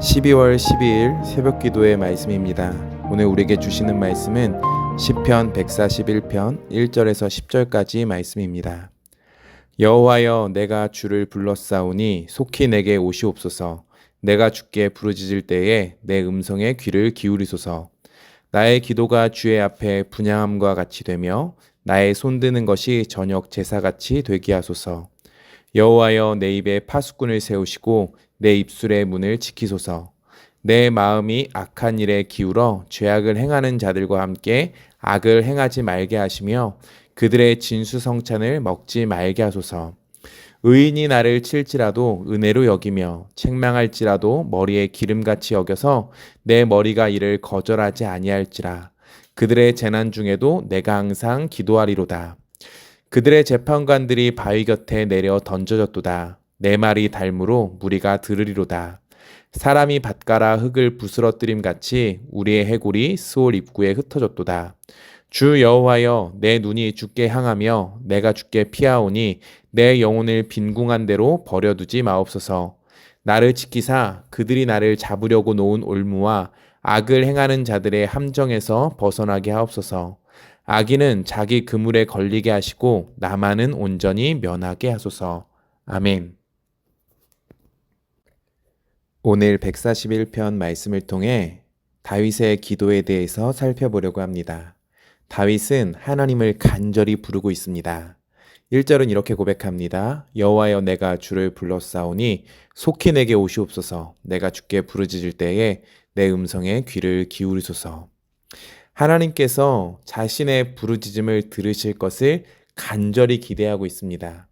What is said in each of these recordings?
12월 12일 새벽 기도의 말씀입니다. 오늘 우리에게 주시는 말씀은 시편 141편 1절에서 10절까지 말씀입니다. 여호와여, 내가 주를 불렀사오니 속히 내게 오시옵소서. 내가 주께 부르짖을 때에 내 음성에 귀를 기울이소서. 나의 기도가 주의 앞에 분향함과 같이 되며 나의 손드는 것이 저녁 제사같이 되게 하소서. 여호와여, 내 입에 파수꾼을 세우시고 내 입술의 문을 지키소서. 내 마음이 악한 일에 기울어 죄악을 행하는 자들과 함께 악을 행하지 말게 하시며 그들의 진수성찬을 먹지 말게 하소서. 의인이 나를 칠지라도 은혜로 여기며 책망할지라도 머리에 기름같이 여겨서 내 머리가 이를 거절하지 아니할지라. 그들의 재난 중에도 내가 항상 기도하리로다. 그들의 재판관들이 바위 곁에 내려 던져졌도다. 내 말이 닮으로 무리가 들으리로다. 사람이 밭가라 흙을 부스러뜨림 같이 우리의 해골이 스올 입구에 흩어졌도다. 주 여호와여, 내 눈이 주께 향하며 내가 주께 피하오니 내 영혼을 빈궁한 대로 버려두지 마옵소서. 나를 지키사 그들이 나를 잡으려고 놓은 올무와 악을 행하는 자들의 함정에서 벗어나게 하옵소서. 악인은 자기 그물에 걸리게 하시고 나만은 온전히 면하게 하소서. 아멘. 오늘 141편 말씀을 통해 다윗의 기도에 대해서 살펴보려고 합니다. 다윗은 하나님을 간절히 부르고 있습니다. 1절은 이렇게 고백합니다. 여호와여, 내가 주를 불렀사오니 속히 내게 오시옵소서. 내가 주께 부르짖을 때에 내 음성에 귀를 기울이소서. 하나님께서 자신의 부르짖음을 들으실 것을 간절히 기대하고 있습니다.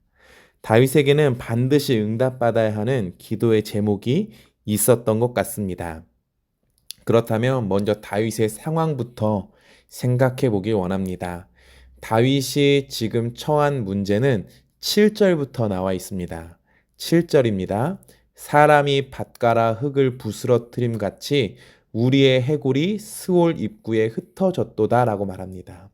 다윗에게는 반드시 응답받아야 하는 기도의 제목이 있었던 것 같습니다. 그렇다면 먼저 다윗의 상황부터 생각해 보길 원합니다. 다윗이 지금 처한 문제는 7절부터 나와 있습니다. 7절입니다. 사람이 밭가라 흙을 부스러뜨림 같이 우리의 해골이 스올 입구에 흩어졌도다 라고 말합니다.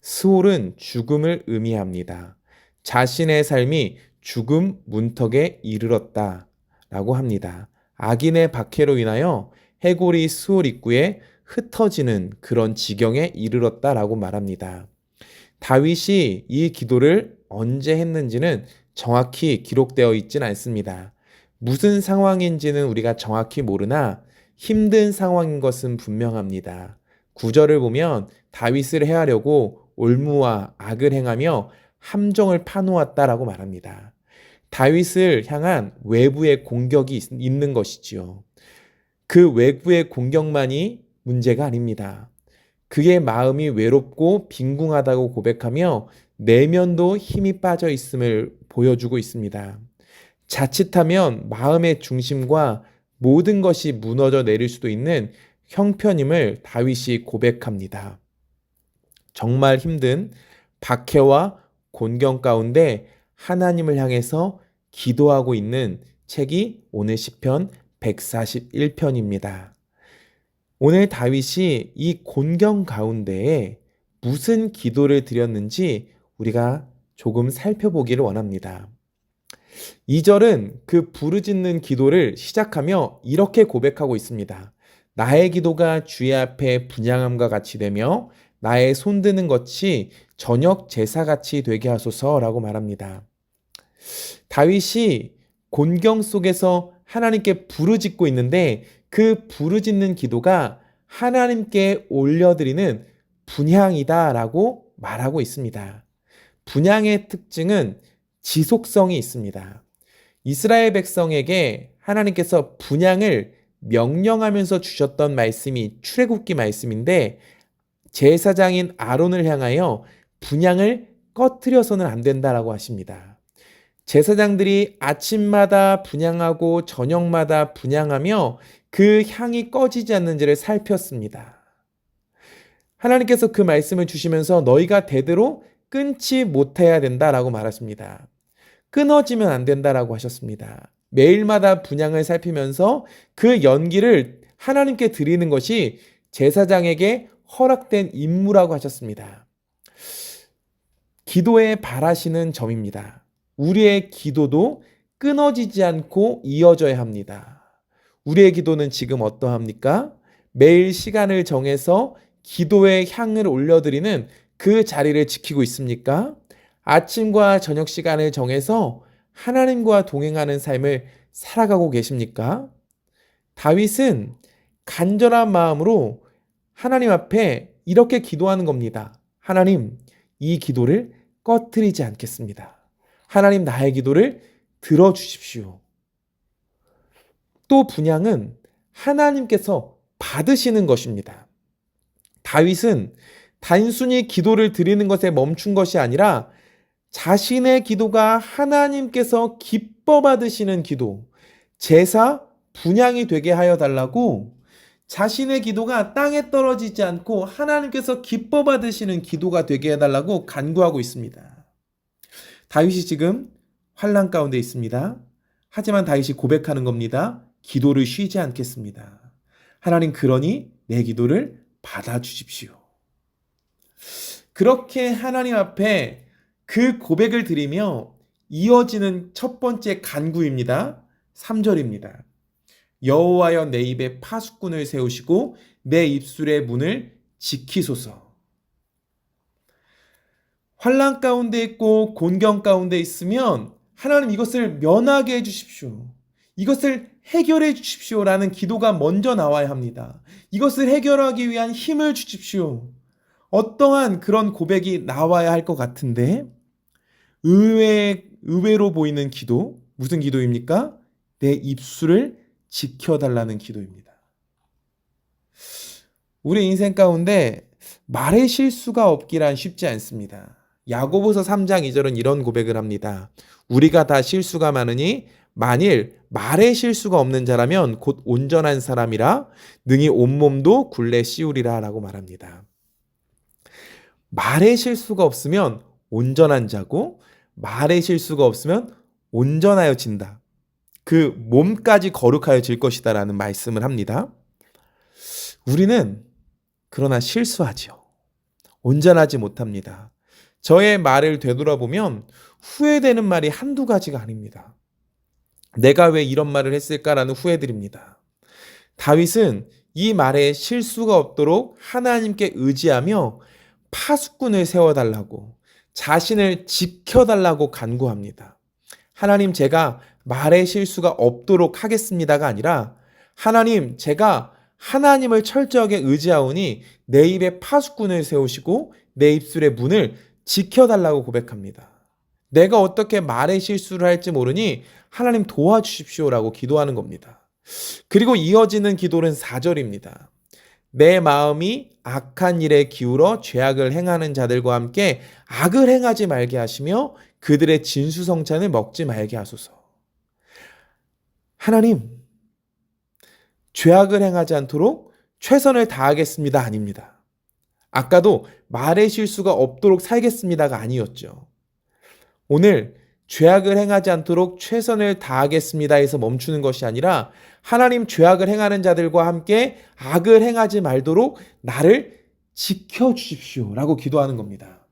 스올은 죽음을 의미합니다. 자신의 삶이 죽음 문턱에 이르렀다 라고 합니다. 악인의 박해로 인하여 해골이 스올 입구에 흩어지는 그런 지경에 이르렀다라고 말합니다. 다윗이 이 기도를 언제 했는지는 정확히 기록되어 있진 않습니다. 무슨 상황인지는 우리가 정확히 모르나 힘든 상황인 것은 분명합니다. 9절을 보면 다윗을 해하려고 올무와 악을 행하며 함정을 파놓았다라고 말합니다. 다윗을 향한 외부의 공격이 있는 것이지요. 그 외부의 공격만이 문제가 아닙니다. 그의 마음이 외롭고 빈궁하다고 고백하며 내면도 힘이 빠져 있음을 보여주고 있습니다. 자칫하면 마음의 중심과 모든 것이 무너져 내릴 수도 있는 형편임을 다윗이 고백합니다. 정말 힘든 박해와 곤경 가운데 하나님을 향해서 기도하고 있는 책이 오늘 시편 141편입니다. 오늘 다윗이 이 곤경 가운데에 무슨 기도를 드렸는지 우리가 조금 살펴보기를 원합니다. 2절은 그 부르짖는 기도를 시작하며 이렇게 고백하고 있습니다. 나의 기도가 주의 앞에 분향함과 같이 되며 나의 손드는 것이 저녁 제사같이 되게 하소서라고 말합니다. 다윗이 곤경 속에서 하나님께 부르짖고 있는데 그 부르짖는 기도가 하나님께 올려드리는 분향이다라고 말하고 있습니다. 분향의 특징은 지속성이 있습니다. 이스라엘 백성에게 하나님께서 분향을 명령하면서 주셨던 말씀이 출애굽기 말씀인데 제사장인 아론을 향하여 분향을 꺼트려서는 안 된다라고 하십니다. 제사장들이 아침마다 분향하고 저녁마다 분향하며 그 향이 꺼지지 않는지를 살폈습니다. 하나님께서 그 말씀을 주시면서 너희가 대대로 끊지 못해야 된다라고 말하십니다. 끊어지면 안 된다라고 하셨습니다. 매일마다 분향을 살피면서 그 연기를 하나님께 드리는 것이 제사장에게 허락된 임무라고 하셨습니다. 기도에 바라시는 점입니다. 우리의 기도도 끊어지지 않고 이어져야 합니다. 우리의 기도는 지금 어떠합니까? 매일 시간을 정해서 기도의 향을 올려드리는 그 자리를 지키고 있습니까? 아침과 저녁 시간을 정해서 하나님과 동행하는 삶을 살아가고 계십니까? 다윗은 간절한 마음으로 하나님 앞에 이렇게 기도하는 겁니다. 하나님, 이 기도를 꺼트리지 않겠습니다. 하나님, 나의 기도를 들어주십시오. 또 분향은 하나님께서 받으시는 것입니다. 다윗은 단순히 기도를 드리는 것에 멈춘 것이 아니라 자신의 기도가 하나님께서 기뻐 받으시는 기도, 제사, 분향이 되게 하여 달라고 자신의 기도가 땅에 떨어지지 않고 하나님께서 기뻐 받으시는 기도가 되게 해달라고 간구하고 있습니다. 다윗이 지금 환난 가운데 있습니다. 하지만 다윗이 고백하는 겁니다. 기도를 쉬지 않겠습니다. 하나님, 그러니 내 기도를 받아주십시오. 그렇게 하나님 앞에 그 고백을 드리며 이어지는 첫 번째 간구입니다. 3절입니다. 여호와여, 내 입에 파수꾼을 세우시고 내 입술의 문을 지키소서. 환난 가운데 있고 곤경 가운데 있으면 하나님, 이것을 면하게 해주십시오. 이것을 해결해 주십시오라는 기도가 먼저 나와야 합니다. 이것을 해결하기 위한 힘을 주십시오. 어떠한 그런 고백이 나와야 할 것 같은데 의외로 보이는 기도, 무슨 기도입니까? 내 입술을 지켜달라는 기도입니다. 우리 인생 가운데 말의 실수가 없기란 쉽지 않습니다. 야고보서 3장 2절은 이런 고백을 합니다. 우리가 다 실수가 많으니 만일 말의 실수가 없는 자라면 곧 온전한 사람이라 능히 온몸도 굴레 씌우리라 라고 말합니다. 말의 실수가 없으면 온전한 자고 말의 실수가 없으면 온전하여진다. 그 몸까지 거룩하여질 것이다 라는 말씀을 합니다. 우리는 그러나 실수하지요. 온전하지 못합니다. 저의 말을 되돌아보면 후회되는 말이 한두 가지가 아닙니다. 내가 왜 이런 말을 했을까라는 후회들입니다. 다윗은 이 말에 실수가 없도록 하나님께 의지하며 파수꾼을 세워달라고, 자신을 지켜달라고 간구합니다. 하나님, 제가 말의 실수가 없도록 하겠습니다가 아니라 하나님, 제가 하나님을 철저하게 의지하오니 내 입에 파수꾼을 세우시고 내 입술의 문을 지켜달라고 고백합니다. 내가 어떻게 말의 실수를 할지 모르니 하나님 도와주십시오라고 기도하는 겁니다. 그리고 이어지는 기도는 4절입니다. 내 마음이 악한 일에 기울어 죄악을 행하는 자들과 함께 악을 행하지 말게 하시며 그들의 진수성찬을 먹지 말게 하소서. 하나님, 죄악을 행하지 않도록 최선을 다하겠습니다 아닙니다. 아까도 말의 실수가 없도록 살겠습니다가 아니었죠. 오늘 죄악을 행하지 않도록 최선을 다하겠습니다 해서 멈추는 것이 아니라 하나님, 죄악을 행하는 자들과 함께 악을 행하지 말도록 나를 지켜주십시오 라고 기도하는 겁니다.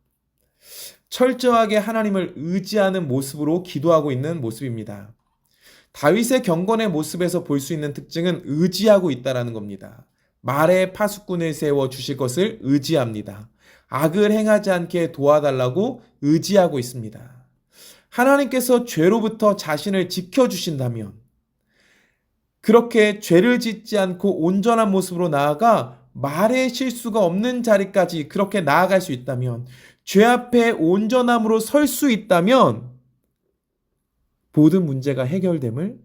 철저하게 하나님을 의지하는 모습으로 기도하고 있는 모습입니다. 다윗의 경건의 모습에서 볼 수 있는 특징은 의지하고 있다는 겁니다. 말에 파수꾼을 세워 주실 것을 의지합니다. 악을 행하지 않게 도와달라고 의지하고 있습니다. 하나님께서 죄로부터 자신을 지켜주신다면, 그렇게 죄를 짓지 않고 온전한 모습으로 나아가 말의 실수가 없는 자리까지 그렇게 나아갈 수 있다면, 죄 앞에 온전함으로 설 수 있다면 모든 문제가 해결됨을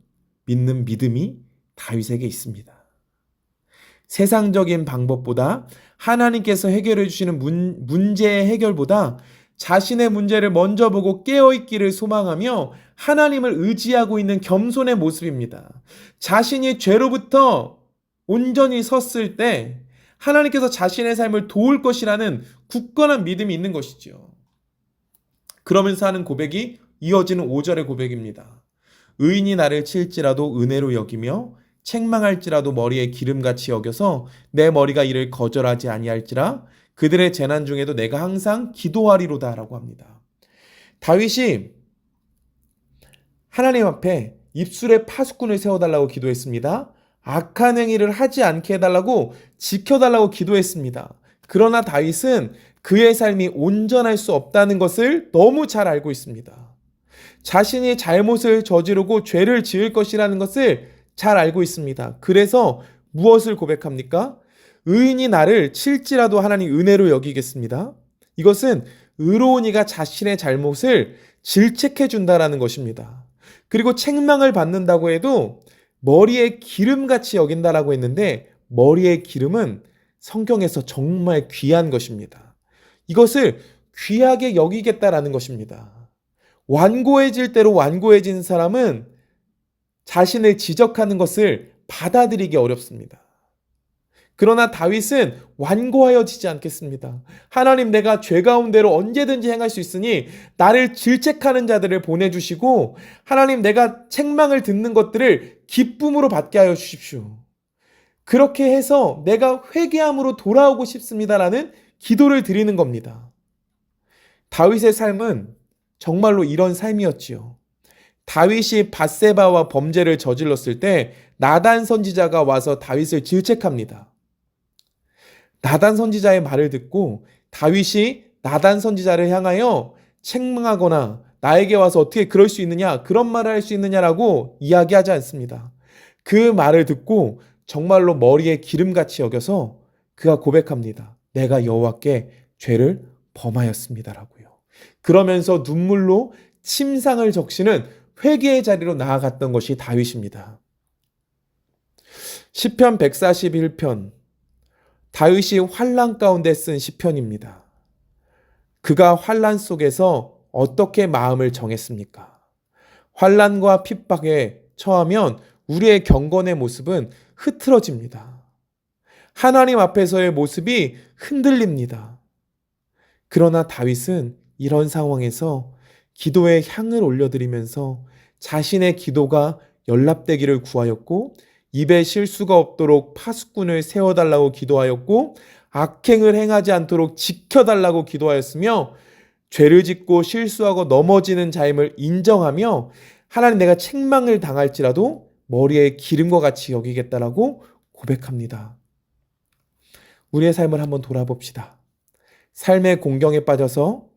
믿는 믿음이 다윗에게 있습니다. 세상적인 방법보다 하나님께서 해결해 주시는 문제의 해결보다 자신의 문제를 먼저 보고 깨어있기를 소망하며 하나님을 의지하고 있는 겸손의 모습입니다. 자신이 죄로부터 온전히 섰을 때 하나님께서 자신의 삶을 도울 것이라는 굳건한 믿음이 있는 것이죠. 그러면서 하는 고백이 이어지는 5절의 고백입니다. 의인이 나를 칠지라도 은혜로 여기며 책망할지라도 머리에 기름같이 여겨서 내 머리가 이를 거절하지 아니할지라 그들의 재난 중에도 내가 항상 기도하리로다 라고 합니다. 다윗이 하나님 앞에 입술에 파수꾼을 세워달라고 기도했습니다. 악한 행위를 하지 않게 해달라고 지켜달라고 기도했습니다. 그러나 다윗은 그의 삶이 온전할 수 없다는 것을 너무 잘 알고 있습니다. 자신이 잘못을 저지르고 죄를 지을 것이라는 것을 잘 알고 있습니다. 그래서 무엇을 고백합니까? 의인이 나를 칠지라도 하나님 은혜로 여기겠습니다. 이것은 의로운 이가 자신의 잘못을 질책해 준다라는 것입니다. 그리고 책망을 받는다고 해도 머리에 기름같이 여긴다라고 했는데 머리의 기름은 성경에서 정말 귀한 것입니다. 이것을 귀하게 여기겠다라는 것입니다. 완고해질 대로 완고해진 사람은 자신을 지적하는 것을 받아들이기 어렵습니다. 그러나 다윗은 완고하여지지 않겠습니다. 하나님, 내가 죄 가운데로 언제든지 행할 수 있으니 나를 질책하는 자들을 보내주시고 하나님, 내가 책망을 듣는 것들을 기쁨으로 받게 하여 주십시오. 그렇게 해서 내가 회개함으로 돌아오고 싶습니다라는 기도를 드리는 겁니다. 다윗의 삶은 정말로 이런 삶이었지요. 다윗이 밧세바와 범죄를 저질렀을 때 나단 선지자가 와서 다윗을 질책합니다. 나단 선지자의 말을 듣고 다윗이 나단 선지자를 향하여 책망하거나 나에게 와서 어떻게 그럴 수 있느냐, 그런 말을 할 수 있느냐라고 이야기하지 않습니다. 그 말을 듣고 정말로 머리에 기름같이 여겨서 그가 고백합니다. 내가 여호와께 죄를 범하였습니다라고요. 그러면서 눈물로 침상을 적시는 회개의 자리로 나아갔던 것이 다윗입니다. 시편 141편, 다윗이 환난 가운데 쓴 시편입니다. 그가 환난 속에서 어떻게 마음을 정했습니까? 환난과 핍박에 처하면 우리의 경건의 모습은 흐트러집니다. 하나님 앞에서의 모습이 흔들립니다. 그러나 다윗은 이런 상황에서 기도에 향을 올려드리면서 자신의 기도가 연락되기를 구하였고 입에 실수가 없도록 파수꾼을 세워달라고 기도하였고 악행을 행하지 않도록 지켜달라고 기도하였으며 죄를 짓고 실수하고 넘어지는 자임을 인정하며 하나님, 내가 책망을 당할지라도 머리에 기름과 같이 여기겠다라고 고백합니다. 우리의 삶을 한번 돌아봅시다. 삶의 공경에 빠져서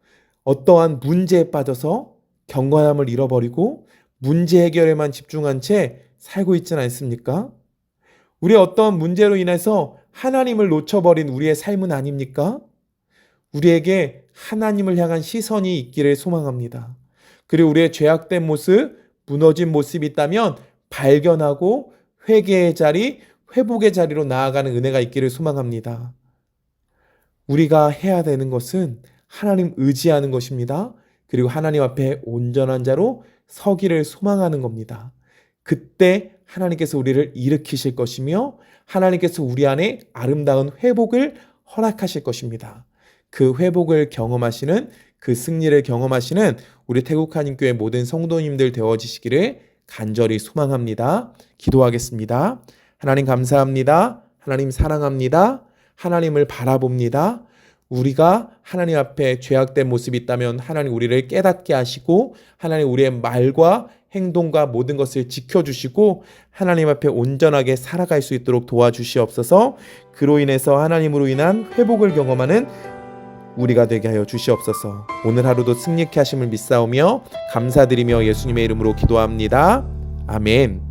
어떠한 문제에 빠져서 경건함을 잃어버리고 문제 해결에만 집중한 채 살고 있지는 않습니까? 우리의 어떤 문제로 인해서 하나님을 놓쳐버린 우리의 삶은 아닙니까? 우리에게 하나님을 향한 시선이 있기를 소망합니다. 그리고 우리의 죄악된 모습, 무너진 모습이 있다면 발견하고 회개의 자리, 회복의 자리로 나아가는 은혜가 있기를 소망합니다. 우리가 해야 되는 것은 하나님 의지하는 것입니다. 그리고 하나님 앞에 온전한 자로 서기를 소망하는 겁니다. 그때 하나님께서 우리를 일으키실 것이며 하나님께서 우리 안에 아름다운 회복을 허락하실 것입니다. 그 회복을 경험하시는, 그 승리를 경험하시는 우리 태국 한인교회 모든 성도님들 되어지시기를 간절히 소망합니다. 기도하겠습니다. 하나님 감사합니다. 하나님 사랑합니다. 하나님을 바라봅니다. 우리가 하나님 앞에 죄악된 모습이 있다면 하나님 우리를 깨닫게 하시고 하나님 우리의 말과 행동과 모든 것을 지켜주시고 하나님 앞에 온전하게 살아갈 수 있도록 도와주시옵소서. 그로 인해서 하나님으로 인한 회복을 경험하는 우리가 되게 하여 주시옵소서. 오늘 하루도 승리케 하심을 믿사오며 감사드리며 예수님의 이름으로 기도합니다. 아멘.